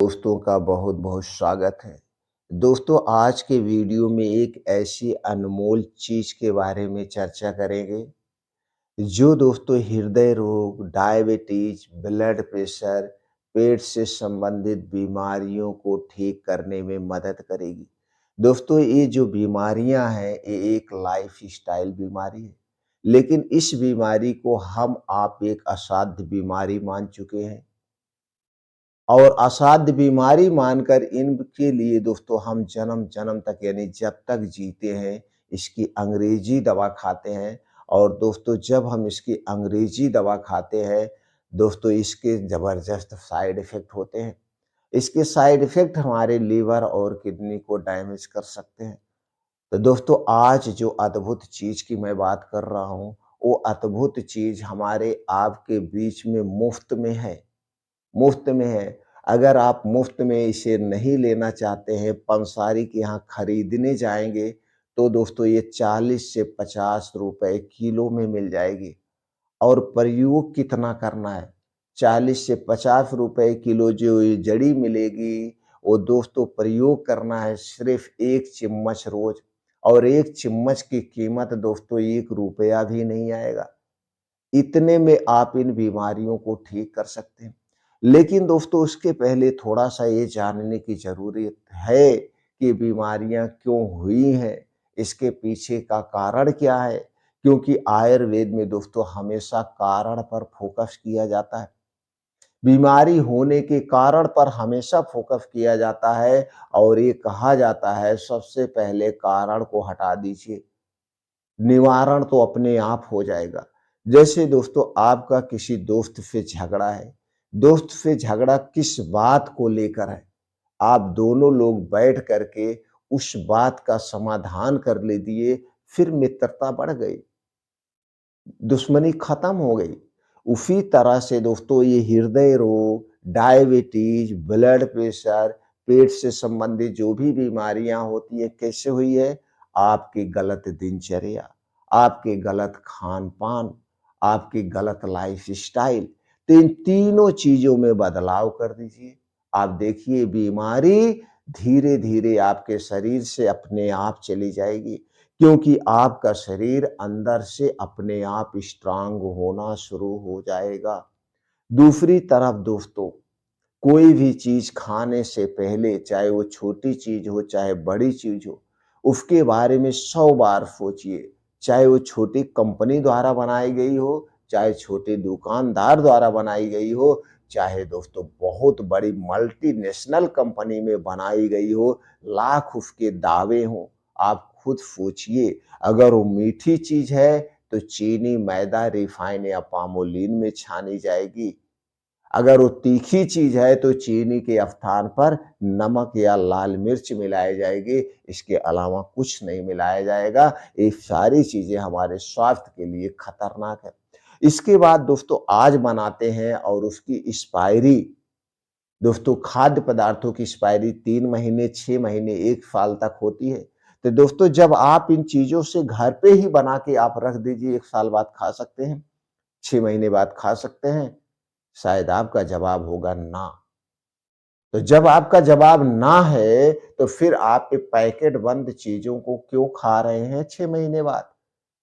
दोस्तों का बहुत बहुत स्वागत है। दोस्तों, आज के वीडियो में एक ऐसी अनमोल चीज़ के बारे में चर्चा करेंगे जो दोस्तों हृदय रोग, डायबिटीज, ब्लड प्रेशर, पेट से संबंधित बीमारियों को ठीक करने में मदद करेगी। दोस्तों, ये जो बीमारियां हैं ये एक लाइफस्टाइल बीमारी है, लेकिन इस बीमारी को हम आप एक असाध्य बीमारी मान चुके हैं और असाध्य बीमारी मानकर इनके लिए दोस्तों हम जन्म-जन्म तक यानी जब तक जीते हैं, इसकी अंग्रेज़ी दवा खाते हैं और दोस्तों जब हम इसकी अंग्रेज़ी दवा खाते हैं, दोस्तों इसके ज़बरदस्त साइड इफ़ेक्ट होते हैं। इसके साइड इफ़ेक्ट हमारे लीवर और किडनी को डैमेज कर सकते हैं। तो दोस्तों आज जो अद्भुत चीज़ की मैं बात कर रहा हूँ, वो अद्भुत चीज़ हमारे आपके बीच में मुफ्त में है। अगर आप मुफ्त में इसे नहीं लेना चाहते हैं, पंसारी के यहाँ खरीदने जाएँगे, तो दोस्तों ये 40 से 50 रुपए किलो में मिल जाएगी। और प्रयोग कितना करना है? 40 से 50 रुपए किलो जो ये जड़ी मिलेगी, वो दोस्तों प्रयोग करना है सिर्फ़ 1 चम्मच रोज़ और 1 चम्मच की कीमत दोस्तों ₹1 भी नहीं आएगा। इतने में आप इन बीमारियों को ठीक कर सकते हैं। लेकिन दोस्तों उसके पहले थोड़ा-सा ये जानने की ज़रूरत है कि बीमारियाँ क्यों हुई हैं? इसके पीछे का कारण क्या है? क्योंकि आयुर्वेद में दोस्तों हमेशा कारण पर फ़ोकस किया जाता है। बीमारी होने के कारण पर हमेशा फ़ोकस किया जाता है और ये कहा जाता है सबसे पहले कारण को हटा दीजिए। निवारण तो अपने आप हो जाएगा। जैसे दोस्तों आपका किसी दोस्त से झगड़ा है, दोस्त से झगड़ा किस बात को लेकर है? आप दोनों लोग बैठ कर के उस बात का समाधान कर लीजिए, फिर मित्रता बढ़ गई, दुश्मनी खत्म हो गई। उसी तरह से दोस्तों ये हृदय रोग, डायबिटीज, ब्लड प्रेशर, पेट से संबंधित जो भी बीमारियां होती है कैसे हुई है? आपकी गलत दिनचर्या, आपके गलत खान-पान, आपकी गलत लाइफ़स्टाइल, तो इन तीनों चीज़ों में बदलाव कर दीजिए। आप देखिए बीमारी धीरे-धीरे आपके शरीर से अपने आप चली जाएगी। क्योंकि आपका शरीर अंदर से अपने आप स्ट्रांग होना शुरू हो जाएगा। दूसरी तरफ दोस्तों, कोई भी चीज़ खाने से पहले चाहे वो छोटी चीज़ हो, चाहे बड़ी चीज़ हो, उसके बारे में 100 बार सोचिए। चाहे वो छोटी कंपनी द्वारा बनाई गई हो, चाहे छोटे दुकानदार द्वारा बनाई गई हो, चाहे दोस्तों बहुत बड़ी मल्टीनेशनल कंपनी में बनाई गई हो, लाख उसके दावे हों, आप खुद सोचिए। अगर वो मीठी चीज़ है, तो चीनी, मैदा, रिफाइन या पामोलिन में छानी जाएगी। अगर वो तीखी चीज़ है तो चीनी के स्थान पर नमक या लाल मिर्च मिलाई जाएगी, इसके अलावा कुछ नहीं मिलाया जाएगा। ये सारी चीज़ें हमारे स्वास्थ्य के लिए खतरनाक है। इसके बाद दोस्तों आज बनाते हैं और उसकी एक्सपायरी दोस्तों खाद्य पदार्थों की एक्सपायरी 3 महीने, 6 महीने, 1 साल तक होती है। तो दोस्तों जब आप इन चीज़ों से घर पे ही बना के आप रख दीजिए, 1 साल बाद खा सकते हैं, 6 महीने बाद खा सकते हैं। शायद आपका जवाब होगा ना। तो जब आपका जवाब ना है, तो फिर आप ये पैकेट बंद चीज़ों को क्यों खा रहे हैं 6 महीने बाद?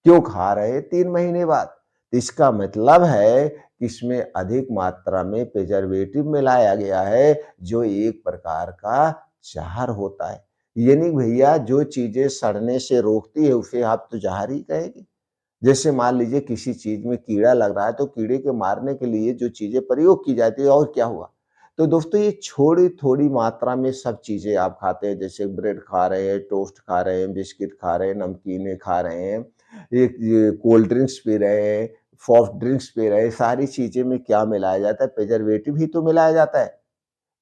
क्यों खा रहे हैं 3 महीने बाद? इसका मतलब है कि इसमें अधिक मात्रा में प्रिजर्वेटिव मिलाया गया है, जो एक प्रकार का ज़हर होता है। यानी भैया जो चीज़ें सड़ने से रोकती है, उसे आप तो ज़हर ही कहेंगे। जैसे मान लीजिए किसी चीज़ में कीड़ा लग रहा है, तो कीड़े के मारने के लिए जो चीज़ें प्रयोग की जाती है और क्या हुआ? तो दोस्तों ये थोड़ी-थोड़ी मात्रा में सब चीज़ें आप खाते हैं, जैसे ब्रेड खा रहे हैं, टोस्ट खा रहे हैं, बिस्किट खा रहे हैं, नमकीनें खा रहे हैं, एक ये कोल्ड ड्रिंक्स पी रहे हैं, सॉफ्ट ड्रिंक्स पी रहे हैं, सारी चीज़ें में क्या मिलाया जाता है? प्रिजर्वेटिव ही तो मिलाया जाता है।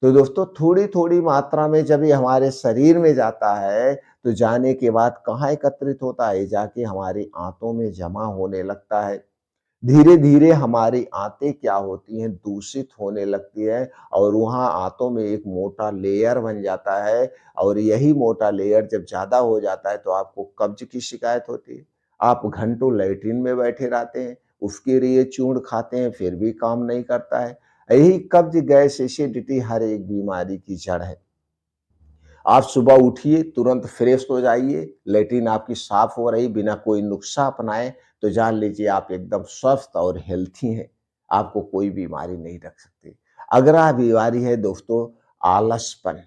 तो दोस्तों थोड़ी-थोड़ी मात्रा में जब ये हमारे शरीर में जाता है, तो जाने के बाद कहाँ एकत्रित होता है? ये जाके हमारी आँतों में जमा होने लगता है। धीरे-धीरे हमारी आँतें क्या होती हैं, दूषित होने लगती है और वहाँ आँतों में एक मोटा लेयर बन जाता है और यही मोटा लेयर जब ज़्यादा हो जाता है, तो आपको कब्ज़ की शिकायत होती है। आप घंटों लैट्रिन में बैठे रहते हैं, उसके लिए चूर्ण खाते हैं, फिर भी काम नहीं करता है। यही कब्ज, गैस, एसिडिटी हर एक बीमारी की जड़ है। आप सुबह उठिए, तुरंत फ्रेश हो जाइए, लैट्रिन आपकी साफ हो रही, बिना कोई नुस्खा अपनाए, तो जान लीजिए आप एकदम स्वस्थ और हेल्थी हैं। आपको कोई बीमारी नहीं रख सकती। अगला बीमारी है दोस्तों आलसपन।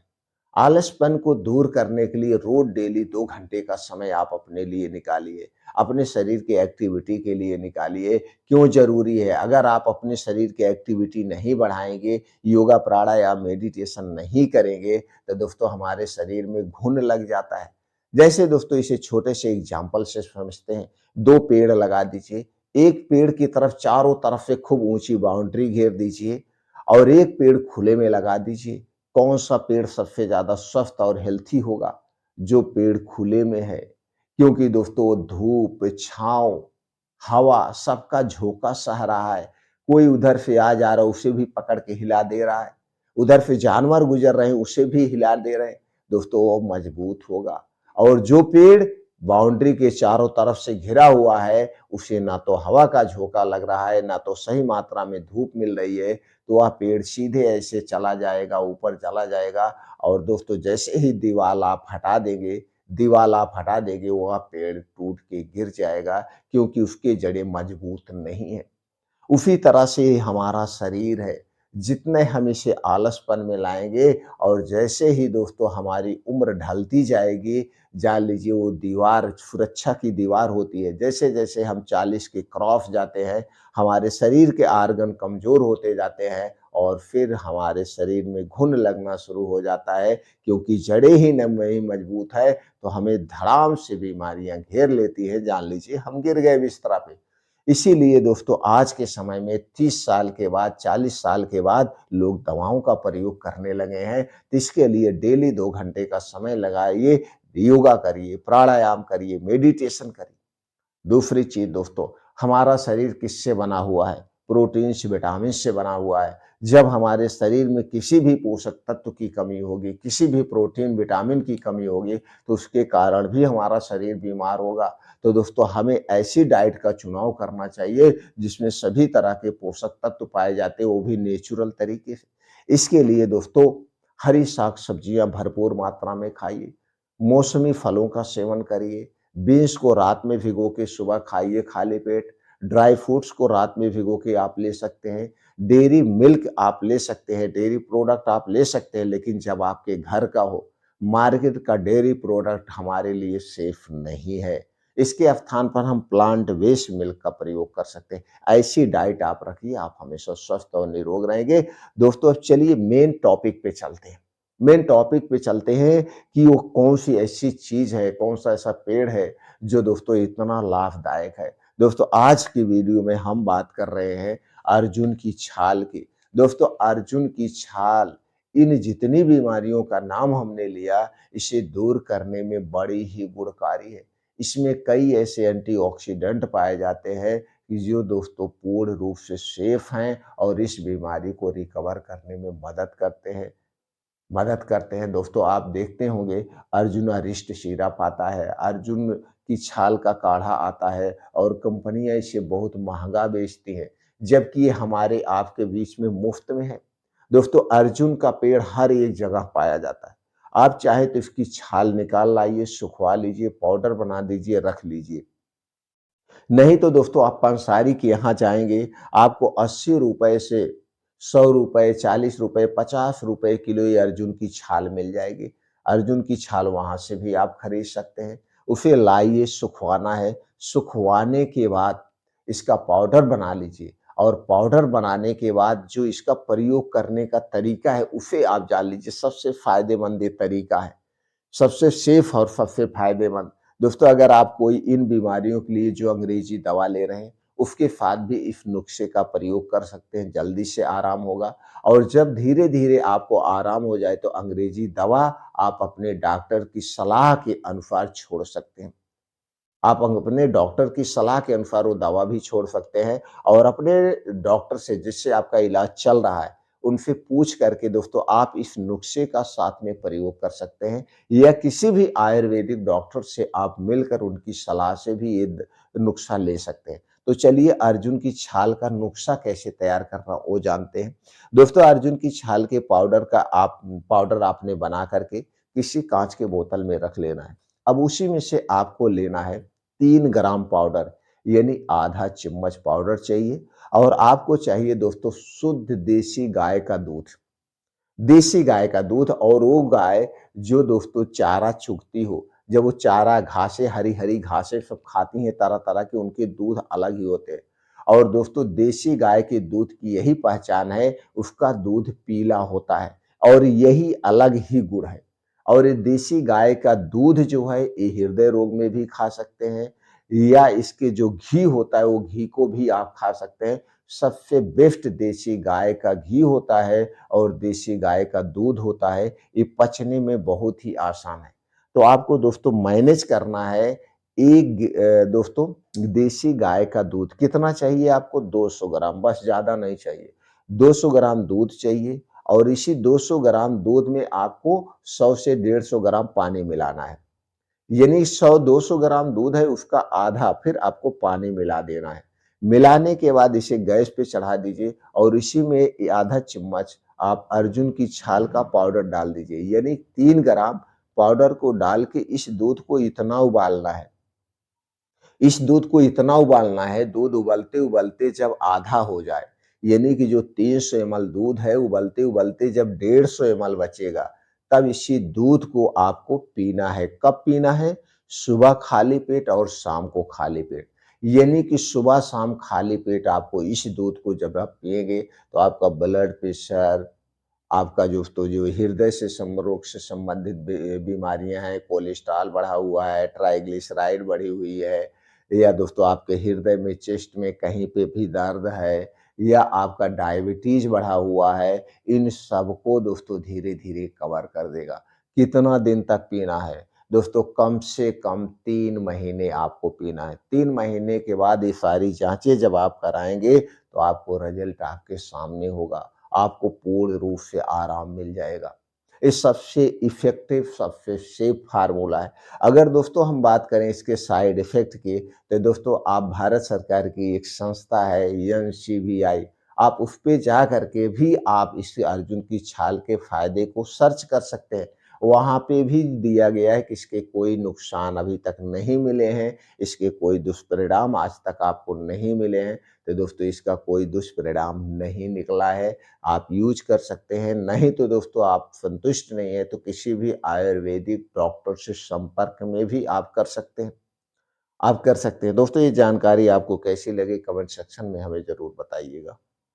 आलसपन को दूर करने के लिए रोज डेली 2 घंटे का समय आप अपने लिए निकालिए। अपने शरीर की एक्टिविटी के लिए निकालिए। क्यों ज़रूरी है? अगर आप अपने शरीर की एक्टिविटी नहीं बढ़ाएँगे, योगा, प्राणायाम, मेडिटेशन नहीं करेंगे, तो दोस्तों हमारे शरीर में घुन लग जाता है। जैसे दोस्तों इसे छोटे से एग्ज़ाम्पल से समझते हैं। 2 पेड़ लगा दीजिए। एक पेड़ की तरफ चारों तरफ से खूब ऊँची बाउंड्री घेर दीजिए और एक पेड़ खुले में लगा दीजिए। कौन-सा पेड़ सबसे ज़्यादा स्वस्थ और हेल्थी होगा? जो पेड़ खुले में है। क्योंकि दोस्तों वो धूप, छाँव, हवा सबका झोंका सह रहा है। कोई उधर से आ जा रहा है, उसे भी पकड़ के हिला दे रहा है। उधर से जानवर गुज़र रहे हैं, उसे भी हिला दे रहे हैं। दोस्तों वो मजबूत होगा और जो पेड़ बाउंड्री के चारों तरफ से घिरा हुआ है, उसे ना तो हवा का झोंका लग रहा है, ना तो सही मात्रा में धूप मिल रही है, तो वह पेड़ सीधे ऐसे चला जाएगा, ऊपर चला जाएगा और दोस्तों जैसे ही दीवाल आप हटा देंगे, वह पेड़ टूट के गिर जाएगा क्योंकि उसकी जड़ें मजबूत नहीं है। उसी तरह से हमारा शरीर है। जितने हम इसे आलसपन में लाएँगे और जैसे ही दोस्तों हमारी उम्र ढलती जाएगी, जान लीजिए वो दीवार सुरक्षा की दीवार होती है। जैसे-जैसे हम 40 के क्रॉस जाते हैं, हमारे शरीर के आर्गन कमज़ोर होते जाते हैं और फिर हमारे शरीर में घुन लगना शुरू हो जाता है क्योंकि जड़ें ही नहीं मजबूत है, तो हमें धड़ाम से बीमारियाँ घेर लेती हैं, जान लीजिए हम गिर गए बिस्तर पे। इसीलिए दोस्तों आज के समय में 30 साल के बाद, 40 साल के बाद लोग दवाओं का प्रयोग करने लगे हैं। तो इसके लिए डेली 2 घंटे का समय लगाइए, योगा करिए, प्राणायाम करिए, मेडिटेशन करिए। दूसरी चीज़ दोस्तों, हमारा शरीर किससे बना हुआ है? प्रोटीन से, विटामिन से बना हुआ है। जब हमारे शरीर में किसी भी पोषक तत्व की कमी होगी, किसी भी प्रोटीन, विटामिन की कमी होगी, तो उसके कारण भी हमारा शरीर बीमार होगा। तो दोस्तों हमें ऐसी डाइट का चुनाव करना चाहिए, जिसमें सभी तरह के पोषक तत्व पाए जाते हैं, वो भी नेचुरल तरीके से। इसके लिए दोस्तों हरी साग-सब्जियाँ भरपूर मात्रा में खाइए, मौसमी फलों का सेवन करिए, बीन्स को रात में भिगो के सुबह खाइए खाली पेट। ड्राई फ्रूट्स को रात में भिगो के आप ले सकते हैं। डेयरी मिल्क आप ले सकते हैं, डेयरी प्रोडक्ट आप ले सकते हैं, लेकिन जब आपके घर का हो। मार्केट का डेयरी प्रोडक्ट हमारे लिए सेफ नहीं है। इसके स्थान पर हम प्लांट बेस्ड मिल्क का प्रयोग कर सकते हैं। ऐसी डाइट आप रखिए, आप हमेशा स्वस्थ और निरोग रहेंगे। दोस्तों अब चलिए मेन टॉपिक पे चलते हैं। मेन टॉपिक पे चलते हैं कि वो कौन-सी ऐसी चीज़ है, कौन-सा ऐसा पेड़ है, जो दोस्तों इतना लाभदायक है। दोस्तों आज की वीडियो में हम बात कर रहे हैं अर्जुन की छाल की। दोस्तों अर्जुन की छाल इन जितनी बीमारियों का नाम हमने लिया, इसे दूर करने में बड़ी ही गुणकारी है। इसमें कई ऐसे एंटीऑक्सीडेंट पाए जाते हैं कि जो दोस्तों पूर्ण रूप से सेफ हैं और इस बीमारी को रिकवर करने में मदद करते हैं। दोस्तों आप देखते होंगे अर्जुन अरिष्ट सिरप आता है, अर्जुन की छाल का काढ़ा आता है और कंपनियाँ इसे बहुत महँगा बेचती हैं, जबकि ये हमारे आपके बीच में मुफ्त में है। दोस्तों अर्जुन का पेड़ हर एक जगह पाया जाता है। आप चाहे तो इसकी छाल निकाल लाइए, सुखवा लीजिए, पाउडर बना दीजिए, रख लीजिए। नहीं तो दोस्तों आप पंसारी के यहाँ जाएँगे, आपको ₹80 से ₹100, ₹40, ₹50 किलो ये अर्जुन की छाल मिल जाएगी। अर्जुन की छाल वहाँ से भी आप खरीद सकते हैं। उसे लाइए, सुखवाना है, सुखवाने के बाद इसका पाउडर बना लीजिए और पाउडर बनाने के बाद जो इसका प्रयोग करने का तरीका है, उसे आप जान लीजिए। सबसे फ़ायदेमंद ये तरीका है। सबसे सेफ और सबसे फ़ायदेमंद। दोस्तों अगर आप कोई इन बीमारियों के लिए जो अंग्रेज़ी दवा ले रहे हैं, उसके साथ भी इस नुस्खे का प्रयोग कर सकते हैं, जल्दी से आराम होगा और जब धीरे-धीरे आपको आराम हो जाए तो अंग्रेज़ी दवा आप अपने डॉक्टर की सलाह के अनुसार छोड़ सकते हैं। आप अपने डॉक्टर की सलाह के अनुसार वो दवा भी छोड़ सकते हैं और अपने डॉक्टर से जिससे आपका इलाज चल रहा है, उनसे पूछ करके दोस्तों आप इस नुस्खे का साथ में प्रयोग कर सकते हैं या किसी भी आयुर्वेदिक डॉक्टर से आप मिलकर उनकी सलाह से भी ये नुस्खा ले सकते हैं। तो चलिए अर्जुन की छाल का नुस्खा कैसे तैयार करना वो जानते हैं। दोस्तों अर्जुन की छाल के पाउडर आपने बना करके किसी काँच के बोतल में रख लेना है। अब उसी में से आपको लेना है 3 ग्राम पाउडर यानी आधा चम्मच पाउडर चाहिए और आपको चाहिए दोस्तों शुद्ध देसी गाय का दूध। देसी गाय का दूध और वो गाय जो दोस्तों चारा चुगती हो, जब वो चारा घासें हरी-हरी घासें सब खाती हैं तरह-तरह के उनके दूध अलग ही होते हैं। और दोस्तों देसी गाय के दूध की यही पहचान है, उसका दूध पीला होता है और यही अलग ही गुण है। और ये देसी गाय का दूध जो है ये हृदय रोग में भी खा सकते हैं या इसके जो घी होता है वो घी को भी आप खा सकते हैं। सबसे बेस्ट देसी गाय का घी होता है और देसी गाय का दूध होता है, ये पचने में बहुत ही आसान है। तो आपको दोस्तों मैनेज करना है दोस्तों देसी गाय का दूध कितना चाहिए आपको 200 ग्राम बस ज़्यादा नहीं चाहिए। 200 ग्राम दूध चाहिए और इसी 200 ग्राम दूध में आपको 100 से 150 ग्राम पानी मिलाना है। यानी 100-200 ग्राम दूध है उसका आधा फिर आपको पानी मिला देना है। मिलाने के बाद इसे गैस पे चढ़ा दीजिए और इसी में आधा चम्मच आप अर्जुन की छाल का पाउडर डाल दीजिए यानी 3 ग्राम पाउडर को डाल के इस दूध को इतना उबालना है। इस दूध को इतना उबालना है, दूध उबलते-उबलते जब आधा हो जाए, यानी कि जो 300 एमएल दूध है, उबलते-उबलते जब 150 एमएल बचेगा, तब इसी दूध को आपको पीना है। कब पीना है? सुबह खाली पेट और शाम को खाली पेट। यानी कि सुबह-शाम खाली पेट आपको इस दूध को जब आप पिएँगे, तो आपका ब्लड प्रेशर, आपका जो हृदय से रोग से संबंधित बीमारियां हैं, कोलेस्ट्रॉल बढ़ा हुआ है, ट्राइग्लिसराइड बढ़ी हुई है या दोस्तों आपके हृदय में चेस्ट में कहीं पे भी दर्द है या आपका डायबिटीज बढ़ा हुआ है, इन सबको दोस्तों धीरे-धीरे कवर कर देगा। कितना दिन तक पीना है? दोस्तों कम से कम 3 महीने आपको पीना है। 3 महीने के बाद ये सारी जाँचें जब आप कराएँगे, तो आपको रिज़ल्ट आपके सामने होगा। आपको पूर्ण रूप से आराम मिल जाएगा। ये सबसे इफ़ेक्टिव, सबसे सेफ फ़ॉर्मूला है। अगर दोस्तों हम बात करें इसके साइड इफ़ेक्ट की, तो दोस्तों आप भारत सरकार की एक संस्था है एनसीबीआई, आप उस पे जा कर के भी आप इस अर्जुन की छाल के फ़ायदे को सर्च कर सकते हैं। वहाँ पे भी दिया गया है कि इसके कोई नुकसान अभी तक नहीं मिले हैं, इसके कोई दुष्परिणाम आज तक आपको नहीं मिले हैं। तो दोस्तों इसका कोई दुष्परिणाम नहीं निकला है। आप यूज़ कर सकते हैं, नहीं तो दोस्तों आप संतुष्ट नहीं हैं, तो किसी भी आयुर्वेदिक डॉक्टर से संपर्क में भी आप कर सकते हैं। दोस्तों ये जानकारी आपको कैसी लगी कमेंट सेक्शन में हमें ज़रूर बताइएगा।